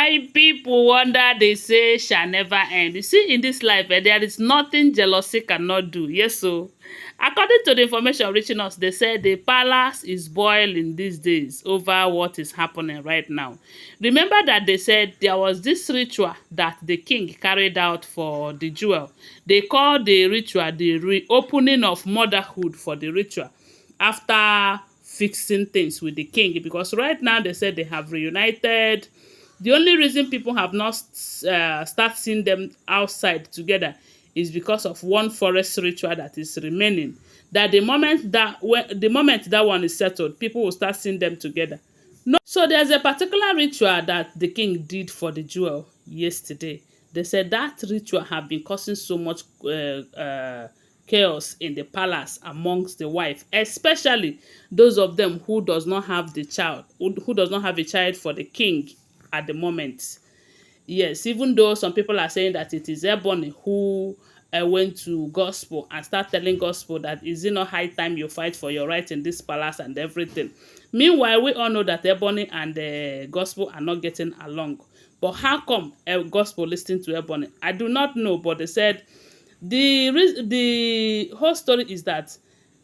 My people wonder, they say shall never end. You see, in this life, there is nothing jealousy cannot do. Yes, so according to the information reaching us, they said the palace is boiling these days over what is happening right now. Remember that they said there was this ritual that the king carried out for the jewel. They call the ritual the reopening of motherhood for the ritual after fixing things with the king, because right now they said they have reunited. The only reason people have not start seeing them outside together is because of one forest ritual that is remaining. That the moment that one is settled, people will start seeing them together. No, so there's a particular ritual that the king did for the jewel yesterday. They said that ritual have been causing so much chaos in the palace amongst the wife, especially those of them who does not have the child, who does not have a child for the king at the moment. Yes, even though some people are saying that it is Ebony who went to gospel and start telling gospel that is it not high time you fight for your right in this palace and everything. Meanwhile, we all know that Ebony and gospel are not getting along. But how come gospel listening to Ebony? I do not know, but they said the whole story is that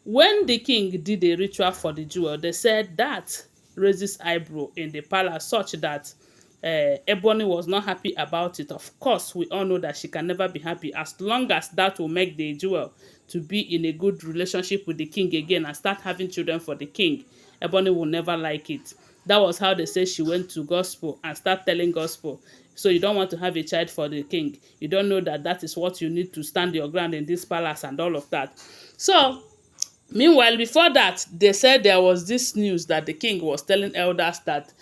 when the king did a ritual for the jewel, they said that raises eyebrow in the palace such that Ebony was not happy about it. Of course, we all know that she can never be happy as long as that will make the jewel to be in a good relationship with the king again and start having children for the king. Ebony will never like it. That was how they say she went to gospel and start telling gospel. So you don't want to have a child for the king. You don't know that that is what you need to stand your ground in this palace and all of that. So meanwhile, before that, they said there was this news that the king was telling elders that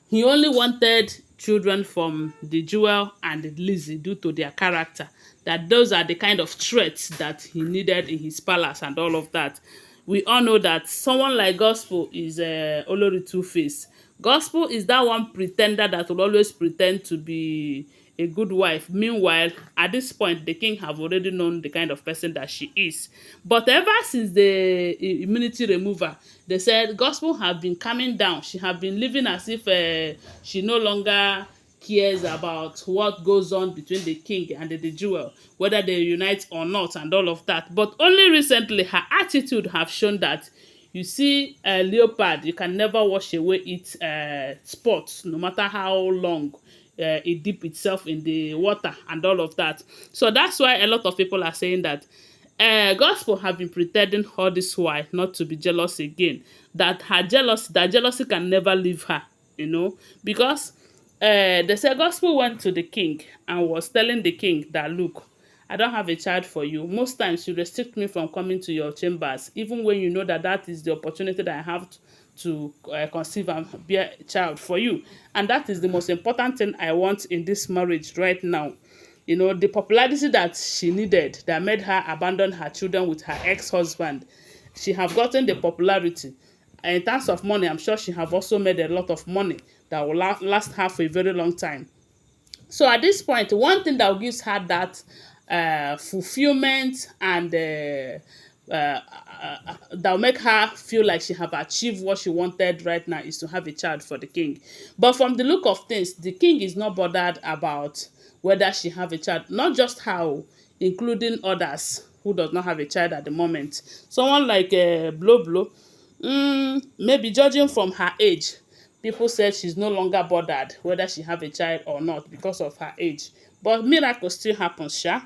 he only wanted children from the jewel and the Lizzie due to their character. That those are the kind of traits that he needed in his palace and all of that. We all know that someone like gospel is Olori Two-Face. Gospel is that one pretender that will always pretend to be a good wife. Meanwhile, at this point, the king have already known the kind of person that she is. But ever since the immunity remover, they said gospel have been calming down. She have been living as if she no longer cares about what goes on between the king and the jewel, whether they unite or not and all of that. But only recently, her attitude have shown that, you see, a leopard, you can never wash away its spots, no matter how long it dip itself in the water and all of that. So that's why a lot of people are saying that gospel have been pretending all this while not to be jealous again. That jealousy can never leave her, you know, because they say gospel went to the king and was telling the king that, look, I don't have a child for you. Most times you restrict me from coming to your chambers, even when you know that that is the opportunity that I have to conceive and bear a child for you. And that is the most important thing I want in this marriage right now. You know, the popularity that she needed that made her abandon her children with her ex-husband. She have gotten the popularity. And in terms of money, I'm sure she have also made a lot of money that will last her for a very long time. So at this point, one thing that gives her that fulfillment and that will make her feel like she have achieved what she wanted right now is to have a child for the king. But from the look of things, the king is not bothered about whether she have a child, not just how, including others who does not have a child at the moment. Someone like Blow Blow, maybe judging from her age, people said she's no longer bothered whether she have a child or not because of her age. But miracle still happens, sha.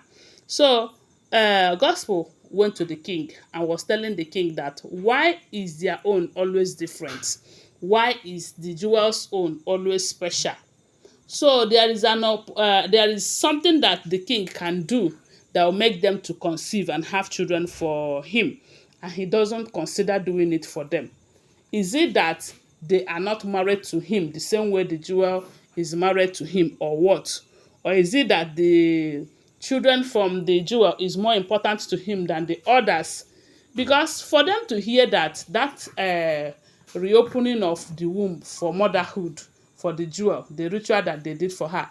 So gospel went to the king and was telling the king that why is their own always different? Why is the jewel's own always special? So there is something that the king can do that will make them to conceive and have children for him, and he doesn't consider doing it for them. Is it that they are not married to him the same way the jewel is married to him, or what? Or is it that the children from the jewel is more important to him than the others? Because for them to hear that reopening of the womb for motherhood for the jewel, the ritual that they did for her,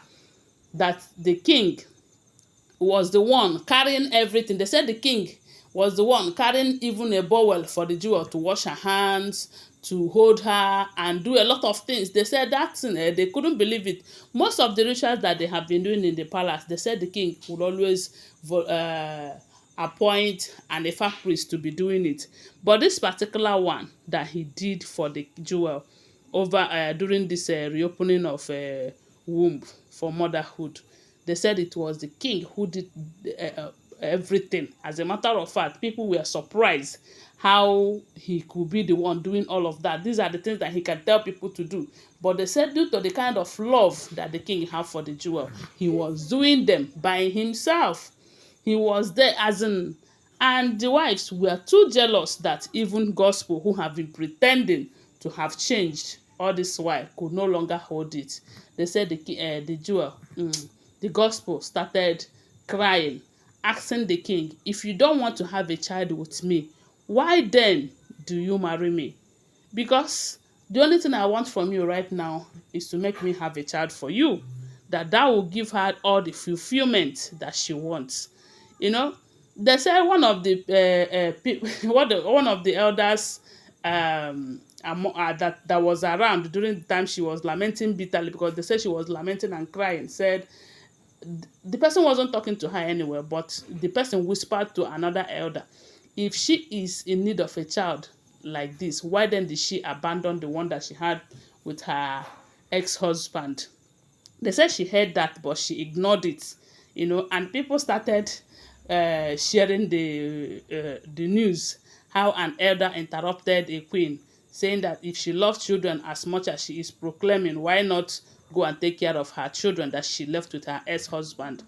that the king was the one carrying everything. They said the king was the one carrying even a bowl for the jewel to wash her hands, to hold her and do a lot of things. They said that thing, they couldn't believe it. Most of the rituals that they have been doing in the palace, they said the king would always appoint an Ifa priest to be doing it. But this particular one that he did for the jewel over during this reopening of womb for motherhood, they said it was the king who did everything. As a matter of fact, people were surprised how he could be the one doing all of that. These are the things that he can tell people to do. But they said due to the kind of love that the king had for the jewel, he was doing them by himself. He was there as in, and the wives were too jealous that even gospel, who have been pretending to have changed all this while, could no longer hold it. They said the jewel, the gospel started crying, asking the king, if you don't want to have a child with me, why then do you marry me? Because the only thing I want from you right now is to make me have a child for you, that will give her all the fulfillment that she wants. You know, they said one of the one of the elders that was around during the time she was lamenting bitterly, because they said she was lamenting and crying, said the person wasn't talking to her anywhere, but the person whispered to another elder, if she is in need of a child like this, why then did she abandon the one that she had with her ex-husband? They said she heard that, but she ignored it, and people started sharing the news, how an elder interrupted a queen, saying that if she loves children as much as she is proclaiming, why not go and take care of her children that she left with her ex-husband?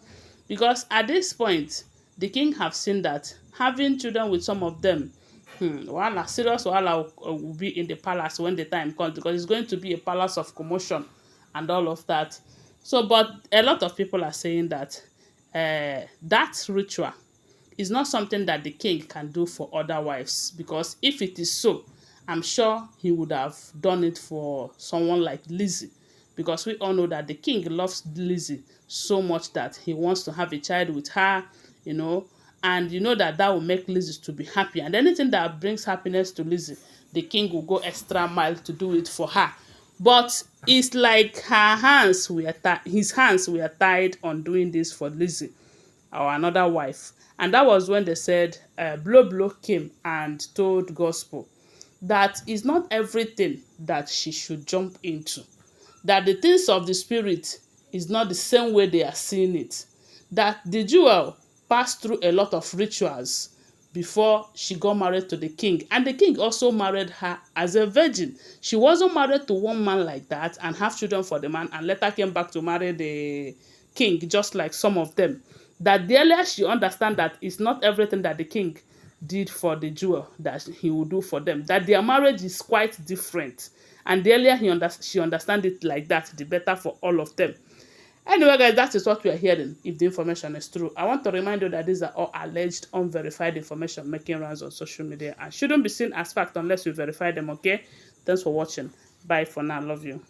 Because at this point, the king have seen that having children with some of them, wahala, serious wahala will be in the palace when the time comes, because it's going to be a palace of commotion and all of that. So, but a lot of people are saying that that ritual is not something that the king can do for other wives, because if it is so, I'm sure he would have done it for someone like Lizzie, because we all know that the king loves Lizzie so much that he wants to have a child with her, and that will make Lizzie to be happy, and anything that brings happiness to Lizzie, the king will go extra mile to do it for her. But it's like his hands were tied on doing this for Lizzie or another wife. And that was when they said Blow Blow came and told Gospel that it's not everything that she should jump into, that the things of the spirit is not the same way they are seeing it, that the jewel passed through a lot of rituals before she got married to the king, and the king also married her as a virgin. She wasn't married to one man like that and have children for the man and later came back to marry the king, just like some of them. That the earlier she understand that it's not everything that the king did for the jewel that he will do for them, that their marriage is quite different, and the earlier she understand it like that, the better for all of them. Anyway, guys, that is what we are hearing, if the information is true. I want to remind you that these are all alleged, unverified information making rounds on social media and shouldn't be seen as fact unless we verify them, okay? Thanks for watching. Bye for now. Love you.